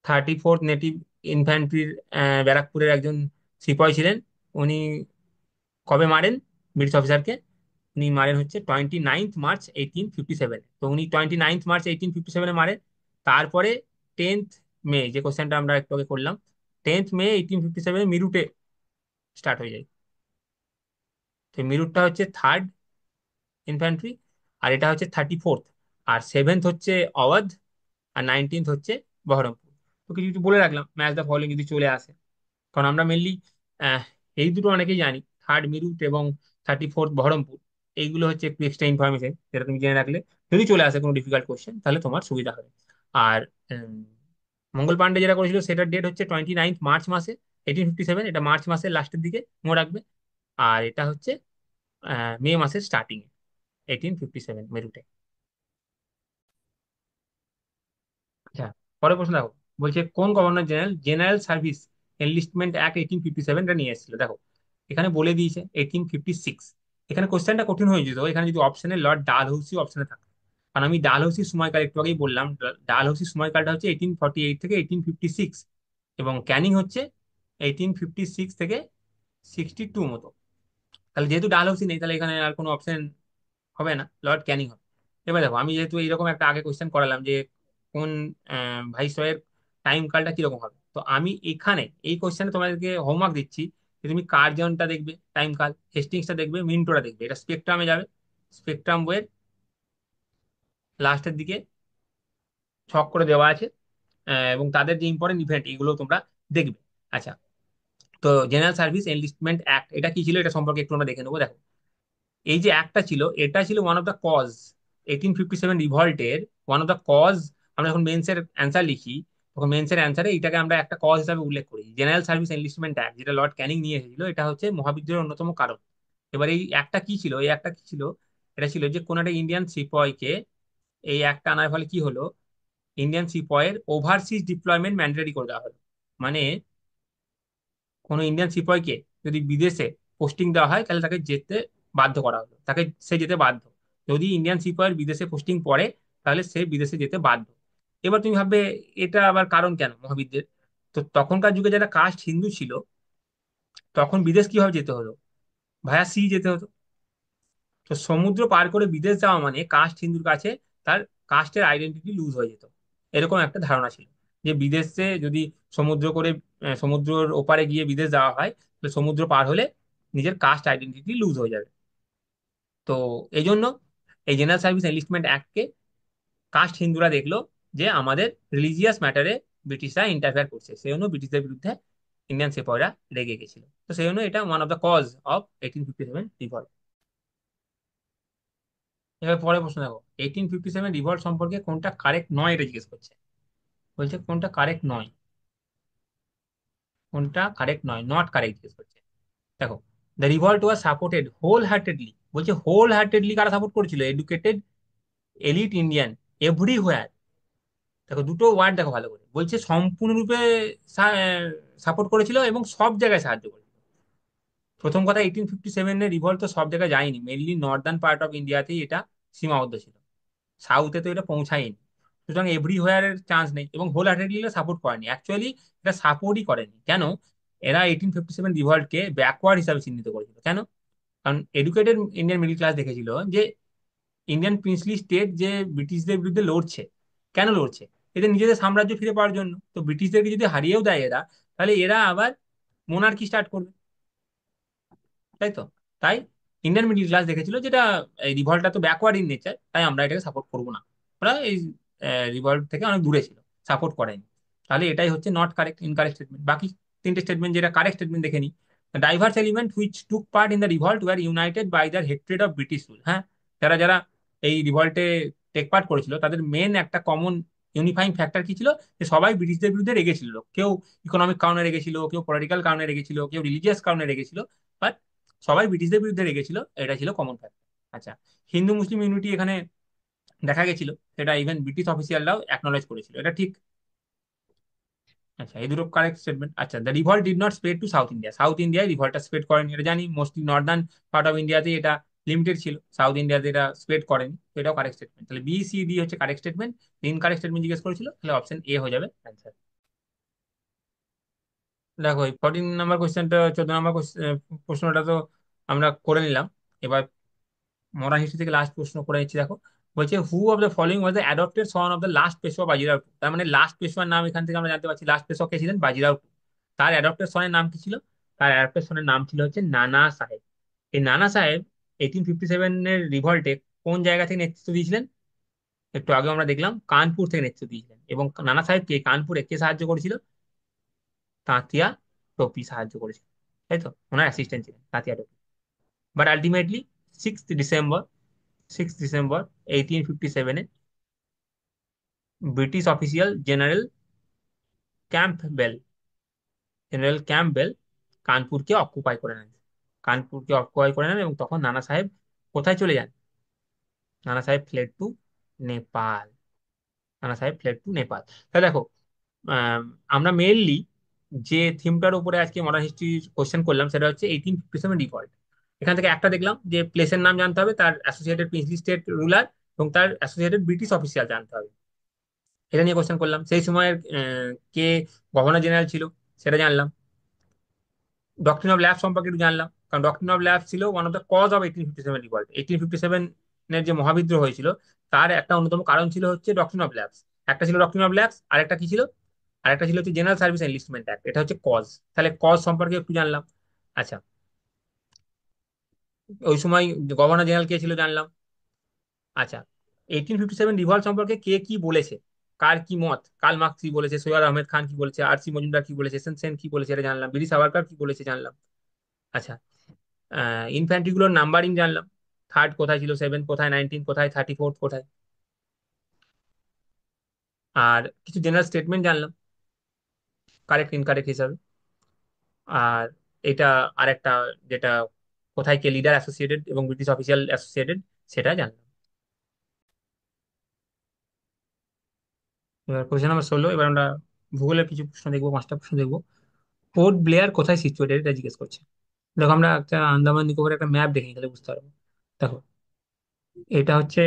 34th নেটিভ ইনফ্যান্ট্রির ব্যারাকপুরের একজন সিপাই ছিলেন। উনি কবে মারেন ব্রিটিশ অফিসারকে? উনি মারেন হচ্ছে 29th মার্চ 1857। তো উনি 29th মার্চ 1857 মারেন। তারপরে 10th মে, যে কোশ্চেনটা আমরা একটু আগে করলাম, 10th মে 1857 মিরুটে স্টার্ট হয়ে যায়। তো মিরুটটা হচ্ছে থার্ড ইনফ্যান্ট্রি, আর এটা হচ্ছে 34th, আর সেভেন্থ হচ্ছে অওয়াধ, আর 19th হচ্ছে বহরমপুর। তো কিছু কিছু বলে রাখলাম ম্যাচ দ্য ফলোইং যদি চলে আসে, কারণ আমরা মেনলি এই দুটো অনেকেই জানি, থার্ড মিরুট এবং 34th বহরমপুর। এইগুলো হচ্ছে একটু এক্সট্রা ইনফরমেশন যেটা তুমি জেনে রাখলে যদি চলে আসে কোনো ডিফিকাল্ট কোশ্চেন তাহলে তোমার সুবিধা হবে। আর উম, মঙ্গল পান্ডে যেটা করেছিল সেটার ডেট হচ্ছে 29th মার্চ 1857, এটা মার্চ মাসের লাস্টের দিকে মনে রাখবে। আর এটা হচ্ছে মে মাসের স্টার্টিং এ 1857 মেরুটে। আচ্ছা, পরের প্রশ্ন দেখো, বলছে কোন governor general general service enlistment act 1857 টা নিয়ে এসেছিল? দেখো, এখানে বলে দিয়েছে 1856। এখানে কোশ্চেনটা কঠিন হয়ে যেত এখানে যদি অপশনে লর্ড ডালহৌসি অপশনে থাকে। কারণ আমি ডালহৌসির সময়কাল একটু আগেই বললাম, ডালহৌসির সময়কালটা হচ্ছে 1848 থেকে 1856, এবং ক্যানিং হচ্ছে 1856 থেকে 62 মতো। তাহলে যেহেতু ডালহৌসি নেই, তাহলে এখানে আর কোনো অপশন হবে না, লর্ড ক্যানিং হবে। এবার দেখো, আমি যেহেতু এইরকম একটা আগে কোশ্চেন করালাম যে কোন ভাইসরয়ের টাইম কালটা কিরকম হবে, তো আমি এখানে এই কোশ্চেনে তোমাদেরকে হোমওয়ার্ক দিচ্ছি যে তুমি কার্জনটা দেখবে টাইম কাল, হেস্টিংসটা দেখবে, মিন্টোটা দেখবে। এটা স্পেকট্রামে যাবে, স্পেকট্রাম বইয়ের লাস্টের দিকে ছক করে দেওয়া আছে, এবং তাদের যে ইম্পর্টেন্ট ইভেন্ট এগুলো তোমরা দেখবে। আচ্ছা, তো জেনারেল সার্ভিস এনলিস্টমেন্ট অ্যাক্ট এটা কি ছিল এটা সম্পর্কে একটু আমরা দেখে নেবো। দেখো, এই যে অ্যাক্টটা ছিল, এটা ছিল ওয়ান অফ দ্য কজ 1857 রিভল্টের ওয়ান অফ দ্য কজ, আমরা যখন মেন্সের অ্যান্সার লিখি তখন মেন্সের অ্যান্সারে এটাকে আমরা একটা কজ হিসাবে উল্লেখ করি, জেনারেল সার্ভিস এনলিস্টমেন্ট অ্যাক্ট, যেটা লর্ড ক্যানিং নিয়ে এসেছিল, এটা হচ্ছে মহাবিদ্রোহের অন্যতম কারণ। এবার এই একটা কি ছিল, এই একটা কি ছিল, এটা ছিল যে কোন একটা ইন্ডিয়ান সিপয়কে, এই একটা আনার ফলে কি হলো, ইন্ডিয়ান সিপয়ের ওভারসিজ ডিপ্লয়মেন্ট ম্যান্ডেটরি করে দেওয়া হলো। মানে কোনো ইন্ডিয়ান সিপয়কে যদি বিদেশে পোস্টিং দেওয়া হয় তাহলে তাকে যেতে বাধ্য করা হলো, তাকে সে যেতে বাধ্য। যদি ইন্ডিয়ান সিপয়ের বিদেশে পোস্টিং পড়ে তাহলে সে বিদেশে যেতে বাধ্য। এবার তুমি ভাববে এটা আবার কারণ কেন মহাবিদ্যের? তো তখনকার যুগে যারা কাস্ট হিন্দু ছিল, তখন বিদেশ কিভাবে যেতে হলো? ভায়া সি যেতে হতো। তো সমুদ্র পার করে বিদেশ যাওয়া মানে কাস্ট হিন্দুর কাছে তার কাস্টের আইডেন্টিটি লুজ হয়ে যেত। এরকম একটা ধারণা ছিল যে বিদেশে যদি সমুদ্র করে, সমুদ্রের ওপারে গিয়ে বিদেশ যাওয়া হয় তাহলে সমুদ্র পার হলে নিজের কাস্ট আইডেন্টিটি লুজ হয়ে যাবে। তো এই জন্য এই জেনারেল সার্ভিস এনলিস্টমেন্ট অ্যাক্টকে কাস্ট হিন্দুরা দেখলো যে আমাদের রিলিজিয়াস ম্যাটারে ব্রিটিশরা ইন্টারফেয়ার করছে, সেই জন্য ব্রিটিশদের বিরুদ্ধে ইন্ডিয়ান সিপাহিরা রেগে গেছিল। তো সেই জন্য এটা one of the cause of 1857 revolt. এবার পরে প্রশ্ন দেখো, 1857 রিভল্ট সম্পর্কে কোনটা কারেক্ট নয় এটা জিজ্ঞেস করছে। বলছে কোনটা কারেক্ট নয়, কোনটা কারেক্ট নয়, নট কারেক্ট জিজ্ঞেস করছে। দেখো, the revolt was supported wholeheartedly, বলছে হোল হার্টেডলি কারা সাপোর্ট করেছিল? Educated elite Indian everywhere. দেখো দুটো ওয়ার্ড দেখো ভালো করে, বলছে সম্পূর্ণরূপে সাপোর্ট করেছিল এবং সব জায়গায় সাহায্য করেছিল। প্রথম কথা, 1857 রিভল্ট তো সব জায়গায় যায়নি, মেনলি নর্দার্ন পার্ট অফ ইন্ডিয়াতেই এটা সীমাবদ্ধ ছিল, সাউথে তো এটা পৌঁছায়নি। সুতরাং এভরিহোয়ার এর চান্স নেই, এবং হোল হার্টেডলি সাপোর্ট করেনি, অ্যাকচুয়ালি এটা সাপোর্টই করেনি। কেন? এরা 1857 রিভল্টকে ব্যাকওয়ার্ড হিসাবে চিহ্নিত করেছিল। কেন? কারণ এডুকেটেড ইন্ডিয়ান মিডিল ক্লাস দেখেছিল যে ইন্ডিয়ান প্রিন্সলি স্টেট যে ব্রিটিশদের বিরুদ্ধে লড়ছে, কেন লড়ছে? এদের নিজেদের সাম্রাজ্য ফিরে পাওয়ার জন্য। তো ব্রিটিশদেরকে যদি হারিয়েও দেয় এরা, তাহলে এরা আবার মোনার্কি স্টার্ট করবে, তাই তো? তাই ইন্ডিয়ান মিডিল ক্লাস দেখেছিল যেটা এই রিভল্টটা তো ব্যাকওয়ার্ড ইন নেচার, তাই আমরা এটাকে সাপোর্ট করবো না। ওরা এই রিভল্ট থেকে অনেক দূরে ছিল, সাপোর্ট করেনি। তাহলে এটাই হচ্ছে নট কারেক্ট, ইনকারেক্ট স্টেটমেন্ট। বাকি তিনটে স্টেটমেন্ট যেটা কারেক্ট স্টেটমেন্ট দেখে নি। Diverse element which took part in the revolt were united by the hatred of British rule. হ্যাঁ, যারা যারা এই রিভল্টে টেক পার্ট করেছিল তাদের মেন একটা কমন ইউনিফাইং ফ্যাক্টর কি ছিল? যে সবাই ব্রিটিশদের বিরুদ্ধে রেগেছিল। কেউ ইকোনমিক কারণে রেগেছিল, কেউ পলিটিক্যাল কারণে রেগেছিল, কেউ রিলিজিয়াস কারণে রেগেছিল, বাট সবাই ব্রিটিশদের বিরুদ্ধে রেগেছিল, এটা ছিল কমন ফ্যাক্টর। আচ্ছা, হিন্দু মুসলিম ইউনিটি এখানে দেখা গেছিল, সেটা ইভেন ব্রিটিশ অফিসিয়ালরাও অ্যাকনোলেজ করেছিল, এটা ঠিক। আচ্ছা, এই দুটো কারেক্ট স্টেটমেন্ট। আচ্ছা, the revolt did not spread to south India, south ইন্ডিয়ায় রিভল্টটা স্প্রেড করেনি, এটা জানি। মোস্টলি নর্দার্ন পার্ট অফ ইন্ডিয়াতে এটা লিমিটেড ছিল, সাউথ ইন্ডিয়াতে এটা স্প্রেড করেনি, তো এটাও কারেক্ট স্টেটমেন্ট। তাহলে বি সি ডি হচ্ছে কারেক্ট স্টেটমেন্ট। ইনকারেক্ট স্টেটমেন্ট জিজ্ঞেস করেছিল, তাহলে অপশন এ হয়ে যাবে অ্যান্সার। দেখো এই 14 নম্বর কোশ্চেনটা, 14 নম্বর প্রশ্নটা তো আমরা করে নিলাম। এবার মডার্ন হিস্ট্রি থেকে লাস্ট প্রশ্ন করে নিচ্ছি, দেখো। বলছে who of the following was the adopted son of the last Peshwa Bajirao two. তার মানে লাস্ট পেশোয়ার নাম এখান থেকে আমরা জানতে পারছি, লাস্ট পেশোয়া কে ছিলেন? বাজিরাও টু। তার অ্যাডপ্টেড সনের নাম কি ছিল? তার অ্যাডপ্টেড সনের নাম ছিল হচ্ছে নানা সাহেব। এই নানা সাহেব 1857 রিভল্টে কোন জায়গা থেকে নেতৃত্ব দিয়েছিলেন? একটু আগে আমরা দেখলাম কানপুর থেকে নেতৃত্ব দিয়েছিলেন। এবং নানা সাহেবকে কানপুরে কে সাহায্য করেছিল? তাঁতিয়া টোপি সাহায্য করেছিল, তাই তো? ওনার অ্যাসিস্ট্যান্ট ছিলেন তাঁতিয়া Tope. But ultimately 6 December, 6 December 1857 British official Campbell general Campbell কানপুরকে অকুপাই করে নেন, কানপুরকে অকুপাই করে নেন। এবং তখন নানা সাহেব কোথায় চলে যান? নানা সাহেব ফ্লেড টু নেপাল, নানা সাহেব ফ্লেড টু নেপাল। তাহলে দেখো, আম, আমরা মেইনলি যে থিমটার উপরে আজকে মডার্ন হিস্ট্রি কোশ্চেন করলাম সেটা হচ্ছে 1857 রিভল্ট। এখান থেকে একটা দেখলাম যে প্লেসের নাম জানতে হবে, তার অ্যাসোসিয়েটেড প্রিন্সলি স্টেট রুলার এবং তার অ্যাসোসিয়েটেড ব্রিটিশ অফিসিয়াল জানতে হবে। এটা নিয়ে কোশ্চেন করলাম। সেই সময়ের কে গভর্নর জেনারেল ছিল সেটা জানলাম। ডক্ট্রিন অফ ল্যাব সম্পর্কে একটু জানলাম, কারণ ডক্ট্রিন অফ ল্যাব ছিল one of the cause of 1857 revolt. 1857 এর যে মহাবিদ্রোহ হয়েছিল তার একটা অন্যতম কারণ ছিল হচ্ছে ডক্ট্রিন অফ ল্যাবস। একটা ছিল ডক্ট্রিন অফ ল্যাবস, আর একটা কি ছিল? আরেকটা ছিল হচ্ছে জেনারেল সার্ভিস এনলিস্টমেন্ট অ্যাক্ট, এটা হচ্ছে কজ। তাহলে কজ সম্পর্কে একটু জানলাম। আচ্ছা, ওই সময় গভর্নর জেনারেল কে ছিল জানলাম। আচ্ছা, 1857 রিভল্ট সম্পর্কে কে কি বলেছে, কার কি মত? কার্ল মার্কস কি বলেছে, সৈয়দ আহমেদ খান কি বলেছে, আর সি মজুমদার কি বলেছে, এস এন সেন কি বলেছে, এটা জানলাম। বীর সাভারকর কি বলেছে জানলাম। আচ্ছা, ইনফ্যান্ট্রি গুলোর নাম্বারিং জানলাম। থার্ড কোথায় ছিল, সেভেন্থ কোথায়, 19 কোথায়, 34th কোথায়। আর কিছু জেনারেল স্টেটমেন্ট জানলাম কারেক্ট ইনকারেক্ট হিসাবে। আর এটা আরেকটা, যেটা কোথায় কে লিডার অ্যাসোসিয়েটেড এবং ব্রিটিশ অফিসিয়াল অ্যাসোসিয়েটেড, সেটা জানলাম। এবার কোশ্চেন নাম্বার 16, এবার আমরা ভূগোলের কিছু প্রশ্ন দেখবো, 5টা প্রশ্ন দেখবো। পোর্ট ব্লেয়ার কোথায় সিচুয়েটেড এটা জিজ্ঞেস করছে। দেখো আমরা একটা আন্দামান নিকোবরের একটা ম্যাপ দেখে গেলে বুঝতে পারবো। দেখো এটা হচ্ছে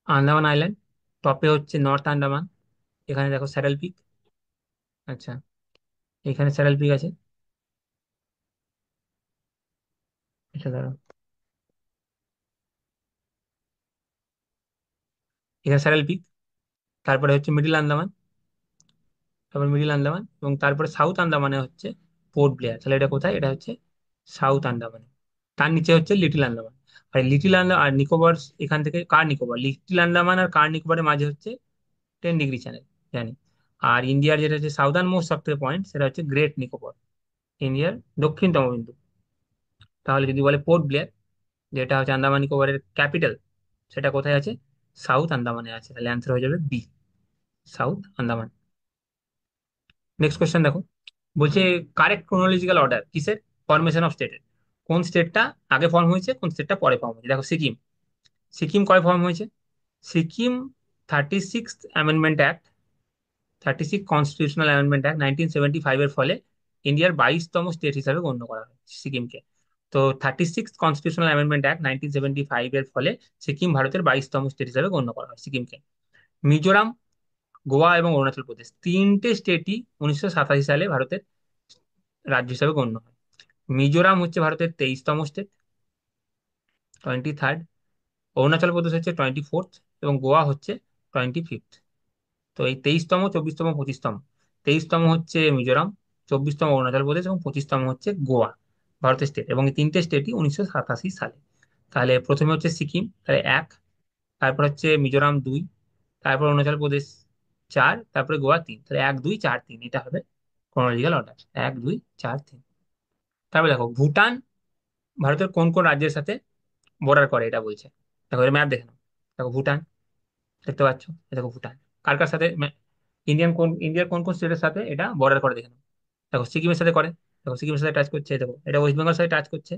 আন্দামান আইল্যান্ড, টপে হচ্ছে নর্থ আন্দামান। এখানে দেখো স্যাডেল পিক। আচ্ছা, এখানে স্যাডেল পিক আছে। আচ্ছা দাঁড়াও, এখানে স্যাডেল পিক। তারপরে হচ্ছে মিডিল আন্দামান, তারপর মিডিল আন্দামান, এবং তারপরে সাউথ আন্দামানে হচ্ছে পোর্ট ব্লেয়ার। তাহলে এটা কোথায়? এটা হচ্ছে সাউথ আন্দামানে। তার নিচে হচ্ছে লিটিল আন্দামান। আর লিটিল আন্দামান আর নিকোবর, এখান থেকে কার নিকোবর, লিটিল আন্দামান আর কার নিকোবরের মাঝে হচ্ছে 10 ডিগ্রি চ্যানেল, জানি। আর ইন্ডিয়ার যেটা হচ্ছে সাউদার্ন মোস্ট সব থেকে পয়েন্ট, সেটা হচ্ছে গ্রেট নিকোবর, ইন্ডিয়ার দক্ষিণতম বিন্দু। তাহলে যদি বলে পোর্ট ব্লেয়ার, যেটা হচ্ছে আন্দামান নিকোবরের ক্যাপিটাল, সেটা কোথায় আছে? সাউথ আন্দামানে আছে। তাহলে অ্যান্সার হয়ে যাবে B, south Andaman. Next question দেখো, বলছে কারেক্ট ক্রোনোলজিক্যাল অর্ডার কিসের, ফরমেশন অফ স্টেটের। কোন স্টেটটা আগে ফর্ম হয়েছে, কোন স্টেটটা পরে ফর্ম হয়েছে। দেখো সিকিম, সিকিম কয় ফর্ম হয়েছে? সিকিম 36 কনস্টিটিউশনাল অ্যামেন্ডমেন্ট অ্যাক্ট 1975 এর ফলে ইন্ডিয়ার 22তম স্টেট হিসাবে গণ্য করা হয় সিকিমকে। তো 36 কনস্টিটিউশনাল অ্যামেন্ডমেন্ট অ্যাক্ট 1975 এর ফলে সিকিম ভারতের 22তম স্টেট হিসাবে গণ্য করা হয় সিকিমকে। মিজোরাম, গোয়া এবং অরুণাচল প্রদেশ তিনটে স্টেটই 1987 সালে ভারতের রাজ্য হিসাবে গণ্য হয়। মিজোরাম হচ্ছে ভারতের 23তম স্টেট, 23rd। অরুণাচল প্রদেশ হচ্ছে 24th, এবং গোয়া হচ্ছে 25th। তো এই 23তম, 24তম, 25তম, 23তম হচ্ছে মিজোরাম, 24তম অরুণাচল প্রদেশ এবং 25তম হচ্ছে গোয়া, ভারতের স্টেট। এবং এই তিনটে স্টেটই 1987 সালে। তাহলে প্রথমে হচ্ছে সিকিম, তাহলে এক, তারপর হচ্ছে মিজোরাম দুই, তারপর অরুণাচল প্রদেশ চার, তারপরে গোয়া তিন। তাহলে 1 2 4 3, এটা হবে ক্রোনোলজিক্যাল অর্ডার, 1 2 4 3। তারপরে দেখো ভুটান ভারতের কোন কোন রাজ্যের সাথে বর্ডার করে এটা বলছে। দেখো এর ম্যাপ দেখে নাও। দেখো ভুটান দেখতে পাচ্ছ, এই দেখো ভুটান কার কার সাথে, ইন্ডিয়ার কোন কোন স্টেটের সাথে এটা বর্ডার করে দেখে নাও। দেখো সিকিমের সাথে করে, দেখো সিকিমের সাথে টাচ করছে, দেখো এটা ওয়েস্ট বেঙ্গল সাথে টাচ করছে,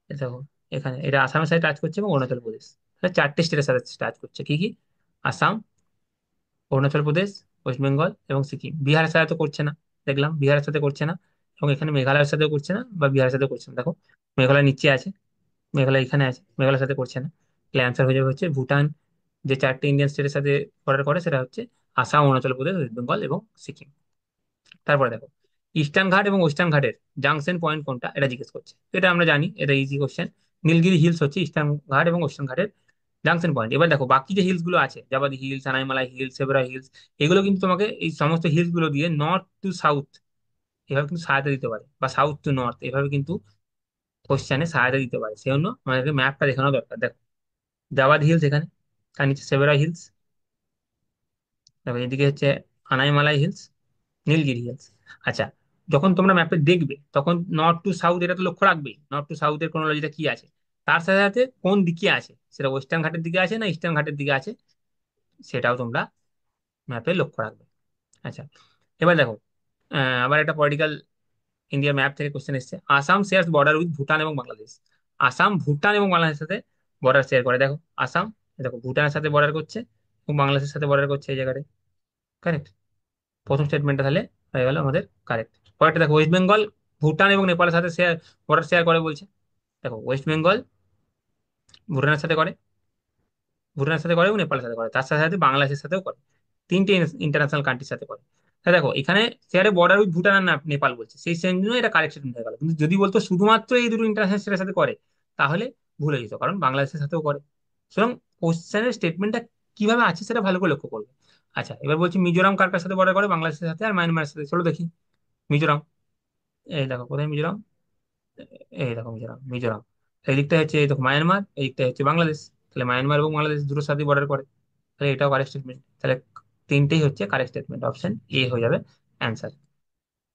এই দেখো এখানে এটা আসামের সাথে টাচ করছে এবং অরুণাচল প্রদেশ। তাহলে 4টে স্টেটের সাথে টাচ করছে, কি কি? আসাম, অরুণাচল প্রদেশ, ওয়েস্ট বেঙ্গল এবং সিকিম। বিহারের সাথে তো করছে না, দেখলাম বিহারের সাথে করছে না। এবং এখানে মেঘালয়ের সাথেও করছে না বা বিহারের সাথে করছে না। দেখো মেঘালয় নিচে আছে, মেঘালয় এখানে আছে, মেঘালয়ের সাথে করছে না। তাহলে অ্যান্সার হয়ে যাবে হচ্ছে ভুটান। যে 4টে ইন্ডিয়ান স্টেটের সাথে বর্ডার করে সেটা হচ্ছে আসাম, অরুণাচল প্রদেশ, ওয়েস্ট বেঙ্গল এবং সিকিম। তারপরে দেখো ইস্টার্ন ঘাট এবং ওয়েস্টার্ন ঘাটের জাংশন পয়েন্ট কোনটা, এটা জিজ্ঞেস করছে। তো এটা আমরা জানি, এটা ইজি কোশ্চেন। নীলগিরি হিলস হচ্ছে ইস্টার্ন ঘাট এবং ওয়েস্টার্ন ঘাটের জাংশন পয়েন্ট। এবার দেখো বাকি যে হিলস গুলো আছে, জাবাদি হিলস, সানাইমালাই হিলস, সেবরা হিলস, এগুলো কিন্তু তোমাকে এই সমস্ত হিলস গুলো দিয়ে নর্থ টু সাউথ এভাবে কিন্তু সহায়তা দিতে পারে, বা সাউথ টু নর্থ এভাবে কিন্তু কোশ্চেনে সহায়তা দিতে পারে। সেই জন্য আমাদেরকে ম্যাপটা দেখানো দরকার। দেখো জাবাদ হিলস এখানে, তার নিচে সেভেরা হিলস, দেখো এদিকে হচ্ছে আনাইমালাই হিলস, নীলগিরি হিলস। আচ্ছা, যখন তোমরা ম্যাপে দেখবে তখন নর্থ টু সাউথ এটা তো লক্ষ্য রাখবে, নর্থ টু সাউথের ক্রোনোলজিটা কি আছে। তার সাথে সাথে কোন দিকে আছে, সেটা ওয়েস্টার্ন ঘাটের দিকে আছে না ইস্টার্ন ঘাটের দিকে আছে, সেটাও তোমরা ম্যাপে লক্ষ্য রাখবে। আচ্ছা, এবার দেখো আবার একটা পলিটিক্যাল ইন্ডিয়া ম্যাপ থেকে কোশ্চেন এসেছে। Assam share border with Bhutan এবং বাংলাদেশ। আসাম ভুটান এবং বাংলাদেশের সাথে বর্ডার শেয়ার করে। দেখো আসাম, দেখো ভুটানের সাথে বর্ডার করছে এবং বাংলাদেশের সাথে বর্ডার করছে এই জায়গাটায়। কারেক্ট, প্রথম স্টেটমেন্টটা তাহলে হয়ে গেল আমাদের কারেক্ট। পরেরটা দেখো ওয়েস্ট বেঙ্গল ভুটান এবং নেপালের সাথে শেয়ার, বর্ডার শেয়ার করে বলছে। দেখো ওয়েস্ট বেঙ্গল ভুটানের সাথে করে, ভুটানের সাথে করে এবং নেপালের সাথে করে, তার সাথে সাথে বাংলাদেশের সাথেও করে। তিনটে ইন্টারন্যাশনাল কান্ট্রির সাথে করে। তাহলে দেখো এখানে শেয়ারে বর্ডার উইথ ভুটান আর নেপাল বলছে, সেই সেম জন্য এটা কারেক্ট স্টেটমেন্ট হয়ে গেল। কিন্তু যদি বলতো শুধুমাত্র এই দুটো ইন্টারন্যাশনাল স্টেটের সাথে করে, তাহলে ভুল হয়ে যেত, কারণ বাংলাদেশের সাথেও করে। সুতরাং কোশ্চেনের স্টেটমেন্টটা কিভাবে আছে সেটা ভালো করে লক্ষ্য করবে। আচ্ছা, এবার বলছি মিজোরাম কার কার সাথে বর্ডার করে, বাংলাদেশের সাথে আর মায়ানমারের সাথে। চলো দেখি মিজোরাম। এই দেখো কোথায় মিজোরাম, এই দেখো মিজোরাম, মিজোরাম। এই দিকটা হচ্ছে এই দেখো মায়ানমার, এই দিকটা হচ্ছে বাংলাদেশ। তাহলে মায়ানমার এবং বাংলাদেশ দুটোর সাথে বর্ডার করে। তাহলে এটাও কারেক্ট স্টেটমেন্ট। তাহলে তিনটেই হচ্ছে কারেক্ট স্টেটমেন্ট, অপশন এ হয়ে যাবে অ্যান্সার।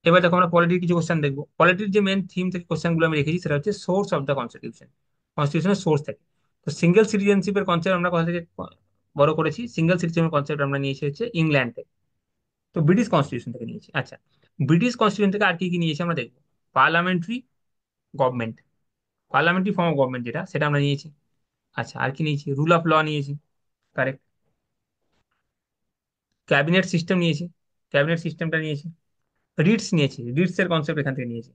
এবার দেখো আমরা পলিটির কিছু কোশ্চেন দেখবো। পলিটির যে মেন থিম থেকে কোশ্চেন গুলো আমি রেখেছি সেটা হচ্ছে সোর্স অফ দ্য কনস্টিটিউশন। কনস্টিটিউশনের সোর্স থেকে। তো সিঙ্গেল সিটিজেনশিপের কনসেপ্ট আমরা কোথা থেকে বড় করেছি? সিঙ্গেল সিটিজেনের কনসেপ্ট আমরা নিয়েছি হচ্ছে ইংল্যান্ড থেকে। তো ব্রিটিশ কনস্টিটিউশন থেকে নিয়েছি। আচ্ছা, ব্রিটিশ কনস্টিটিউশন থেকে আর কি কি নিয়েছি আমরা দেখবো। Parliamentary government, parliamentary form of government যেটা, সেটা আমরা নিয়েছি। আচ্ছা, আর কি নিয়েছি? রুল অফ ল নিয়েছি, কারেক্ট। ক্যাবিনেট সিস্টেম নিয়েছি, ক্যাবিনেট সিস্টেমটা নিয়েছি। রিটস নিয়েছি, রিটস এর কনসেপ্ট এখান থেকে নিয়েছি।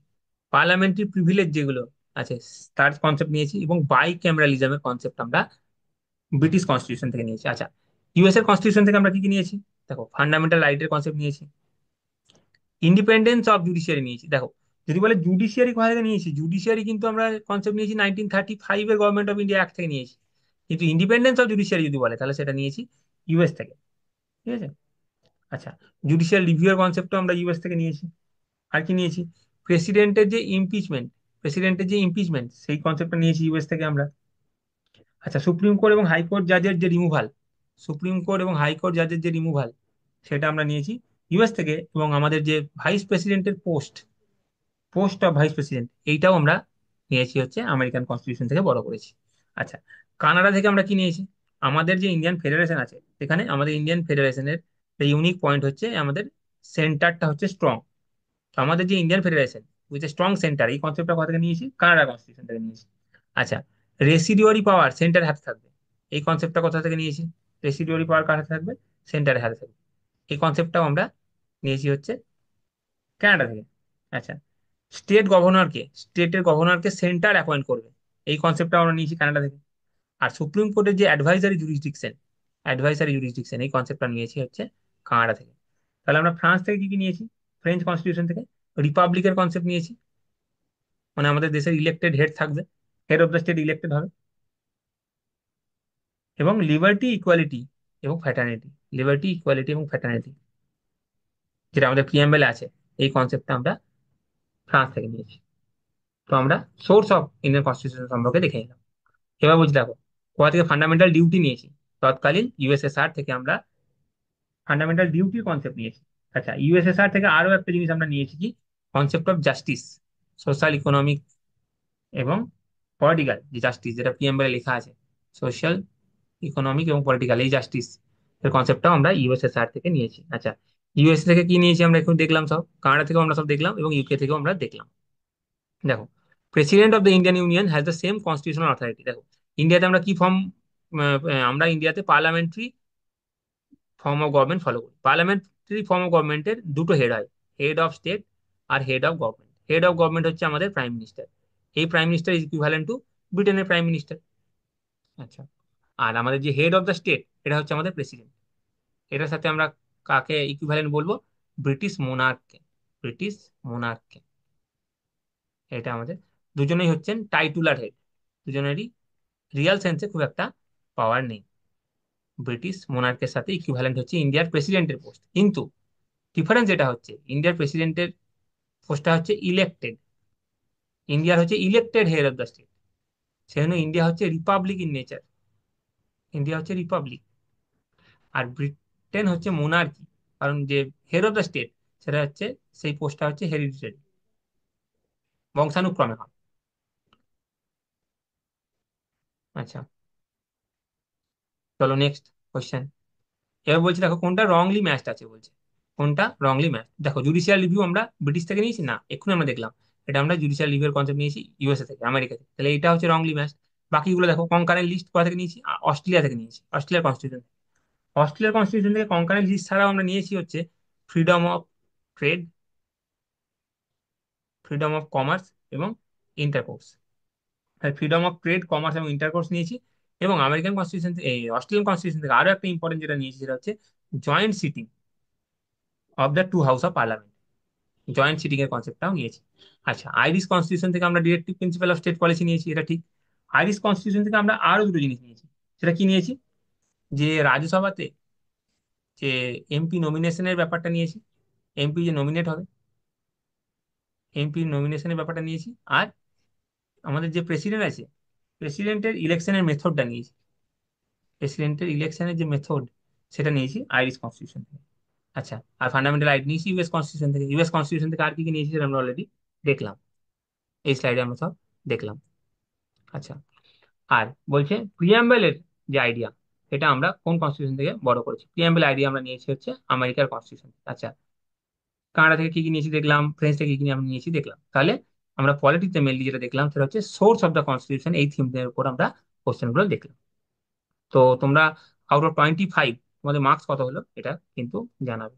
পার্লামেন্টারি প্রিভিলেজ যেগুলো আছে তার কনসেপ্ট নিয়েছি, এবং বাই ক্যামেরালিজমের কনসেপ্ট আমরা ব্রিটিশ কনস্টিটিউশন থেকে নিয়েছি। আচ্ছা, ইউএস এর কনস্টিটিউশন থেকে আমরা কি কি নিয়েছি? দেখো, ফান্ডামেন্টাল রাইটের কনসেপ্ট নিয়েছি, ইন্ডিপেন্ডেন্স অফ জুডিশিয়ারি নিয়েছি। দেখো, যদি বলে জুডিশিয়ারি কোথা থেকে নিয়েছি, জুডিশিয়ারি কিন্তু আমরা কনসেপ্ট নিয়েছি 1935 এর গভর্নমেন্ট অফ ইন্ডিয়া অ্যাক্ট থেকে নিয়েছি। কিন্তু ইন্ডিপেন্ডেন্স অফ জুডিশিয়ারি যদি বলে তাহলে সেটা নিয়েছি ইউএস থেকে। ঠিক আছে। আচ্ছা, জুডিশিয়াল রিভিউর কনসেপ্টও আমরা ইউএস থেকে নিয়েছি। আর কি নিয়েছি? প্রেসিডেন্টের যে ইমপিচমেন্ট, প্রেসিডেন্টের যে ইমপিচমেন্ট সেই কনসেপ্টটা নিয়েছি ইউএস থেকে আমরা। আচ্ছা, সুপ্রিম কোর্ট এবং হাইকোর্ট জাজের যে রিমুভাল, সুপ্রিম কোর্ট এবং হাইকোর্ট জাজের যে রিমুভাল, সেটা আমরা নিয়েছি ইউএস থেকে। এবং আমাদের যে ভাইস প্রেসিডেন্টের post, post of vice president, এইটাও আমরা নিয়েছি হচ্ছে আমেরিকান কনস্টিটিউশন থেকে বড় করেছি। আচ্ছা, কানাডা থেকে আমরা কি নিয়েছি? আমাদের যে ইন্ডিয়ান ফেডারেশন আছে, সেখানে আমাদের ইন্ডিয়ান ফেডারেশনের ইউনিক পয়েন্ট হচ্ছে আমাদের সেন্টারটা হচ্ছে স্ট্রং। তো আমাদের যে Indian federation with strong centre, এই কনসেপ্টটা কোথা থেকে নিয়েছি? কানাডা কনস্টিটিউশন থেকে নিয়েছি। আচ্ছা, রেসিডিওয়ারি পাওয়ার সেন্টার হাতে থাকবে, এই কনসেপ্টটা কোথা থেকে নিয়েছি? রেসিডিওয়ারি পাওয়ার কার হাতে থাকবে? সেন্টারের হাতে থাকবে। এই কনসেপ্টটাও আমরা নিয়েছি হচ্ছে কানাডা থেকে। আচ্ছা, স্টেটের গভর্নরকে সেন্টার অ্যাপয়েন্ট করবে, এই কনসেপ্টটা আমরা নিয়েছি কানাডা থেকে। আর সুপ্রিম কোর্টের যে অ্যাডভাইজারি জুরিসডিকশন, এই কনসেপ্টটা নিয়েছি হচ্ছে কানাডা থেকে। তাহলে আমরা ফ্রান্স থেকে কি কি নিয়েছি? ফ্রেঞ্চ কনস্টিটিউশন থেকে রিপাবলিকের কনসেপ্ট নিয়েছি, মানে আমাদের দেশের ইলেক্টেড হেড থাকবে, head of the state elected হবে। এবং লিবার্টি ইকুয়ালিটি এবং ফ্র্যাটার্নিটি, লিবার্টি ইকুয়ালিটি এবং ফ্র্যাটার্নিটি যেটা আমাদের প্রিয়াম্বেলে আছে, এই কনসেপ্টটা আমরা ফ্রান্স থেকে নিয়েছি। তো আমরা সোর্স অফ ইন্ডিয়ান কনস্টিটিউশন সম্পর্কে দেখে নিলাম। এবার বুঝতে দেখো, কোথা থেকে ফান্ডামেন্টাল ডিউটি নিয়েছি? তৎকালীন ইউএসএসআর থেকে আমরা ফান্ডামেন্টাল ডিউটির কনসেপ্ট নিয়েছি। আচ্ছা, ইউএসএসআর থেকে আরো একটা জিনিস আমরা নিয়েছি, কি? Concept of justice, social, economic এবং পলিটিক্যাল যে জাস্টিস, যেটা প্রিয়াম্বলে লেখা আছে, সোশ্যাল, ইকোনমিক এবং পলিটিক্যাল, এই জাস্টিস এর কনসেপ্টটাও আমরা ইউএসএসআর থেকে নিয়েছি। আচ্ছা, ইউএস থেকে কি নিয়েছি আমরা এখন দেখলাম সব, কানাডা থেকেও আমরা সব দেখলাম, এবং ইউকে থেকেও আমরা দেখলাম। দেখো, president of the Indian union has the same constitutional authority. দেখো, ইন্ডিয়াতে আমরা কি ফর্ম, আমরা ইন্ডিয়াতে parliamentary form of government follow করি। পার্লামেন্টারি ফর্ম অফ গভর্নমেন্টের দুটো হেড হয়, হেড অফ স্টেট আর head of government. Head of government হচ্ছে আমাদের প্রাইম মিনিস্টার, এই prime minister is equivalent to ব্রিটেনের প্রাইম মিনিস্টার। আচ্ছা, আর আমাদের যে হেড অফ দ্য স্টেট, এটা হচ্ছে আমাদের প্রেসিডেন্ট। এটার সাথে আমরা কাকে ইকুইভ্যালেন্ট বলবো? ব্রিটিশ মোনার্ককে, ব্রিটিশ মোনার্ককে। এটা আমাদের দুজনেই হচ্ছেন টাইটুলার হেড, দুজনেরই রিয়েল সেন্সে খুব একটা পাওয়ার নেই। ব্রিটিশ মোনার্কের সাথে ইকুইভ্যালেন্ট হচ্ছে ইন্ডিয়ার প্রেসিডেন্টের পোস্ট, কিন্তু ডিফারেন্স এটা হচ্ছে ইন্ডিয়ার প্রেসিডেন্টের পোস্টটা হচ্ছে ইলেক্টেড, ইন্ডিয়ার হচ্ছে elected head of the state. সেজন্য ইন্ডিয়া হচ্ছে রিপাবলিক ইন নেচার, ইন্ডিয়া হচ্ছে রিপাবলিক। আর ব্রিটেন হচ্ছে মোনার্কি, কারণ যে হেড অফ দ্য স্টেট, সেটা হচ্ছে, সেই পোস্টটা হচ্ছে হেরিডিটারি, বংশানুক্রমে হয়। আচ্ছা, চলো নেক্সট কোয়েশ্চেন। এবার বলছি, দেখো কোনটা রংলি ম্যাচড আছে বলছে, কোনটা রংলি ম্যাচ। দেখো, জুডিশিয়াল রিভিউ আমরা ব্রিটিশ থেকে নিয়েছি না, এক্ষুনি আমরা দেখলাম এটা আমরা জুডিশিয়াল রিভিউর কনসেপ্ট নিয়েছি ইউএসএ থেকে, আমেরিকা থেকে। তাহলে এটা হচ্ছে রংলি ম্যাচ। বাকিগুলো দেখো, কনকারেন্ট লিস্ট কোথা থেকে নিয়েছি? অস্ট্রেলিয়া থেকে নিয়েছি, অস্ট্রেলিয়ার কনস্টিটিউশন। অস্ট্রেলিয়ার কনস্টিটিউশন থেকে কনকারেন্ট লিস্ট ছাড়াও আমরা নিয়েছি হচ্ছে freedom of trade, freedom of commerce এবং intercourse. Freedom of trade, commerce এবং ইন্টারকোর্স নিয়েছি। এবং আমেরিকান কনস্টিটিউশন থেকে, অস্ট্রেলিয়ান কনস্টিটিউশন থেকে আরো একটা ইম্পর্টেন্ট যেটা নিয়েছি, সেটা হচ্ছে joint sitting of the two house of parliament, joint sitting এর কনসেপ্টটাও নিয়েছি। আচ্ছা, আইরিশ কনস্টিটিউশন থেকে আমরা directive principal of state policy নিয়েছি, এটা ঠিক। আইরিশ কনস্টিটিউশন থেকে আমরা আরো দুটো জিনিস নিয়েছি, সেটা কি নিয়েছি? যে রাজ্যসভাতে যে এমপি নমিনেশনের ব্যাপারটা নিয়েছি, এমপি যে নমিনেট হবে, এমপি নমিনেশনের ব্যাপারটা নিয়েছি। আর আমাদের যে প্রেসিডেন্ট আছে, প্রেসিডেন্টের ইলেকশনের মেথডটা নিয়েছি, প্রেসিডেন্টের ইলেকশনের যে মেথড, সেটা নিয়েছি আইরিশ কনস্টিটিউশন থেকে। আচ্ছা, আর ফান্ডামেন্টাল রাইট নিয়েছি ইউএস কনস্টিটিউশন থেকে। ইউএস কনস্টিটিউশন থেকে আর কি কি নিয়েছি সেটা আমরা অলরেডি দেখলাম, এই স্লাইডে আমরা সব দেখলাম। আচ্ছা, আর বলছে প্রিয়াম্বলের যে আইডিয়া, সেটা আমরা কোন কনস্টিটিউশন থেকে বড় করেছি। প্রিয়াম্বল আইডিয়া আমরা নিয়েছি হচ্ছে আমেরিকার কনস্টিটিউশন। আচ্ছা, কানাডা থেকে কি কি নিয়েছি দেখলাম, ফ্রেঞ্চ থেকে কি কি আমরা নিয়েছি দেখলাম। তাহলে আমরা পলিটিক্সে মেনলি যেটা দেখলাম সেটা হচ্ছে সোর্স অফ দ্য কনস্টিটিউশন, এই থিমের উপর আমরা কোশ্চেন গুলো দেখলাম। তো তোমরা আউট অফ 25 তোমাদের মার্কস কত হলো এটা কিন্তু জানাবে।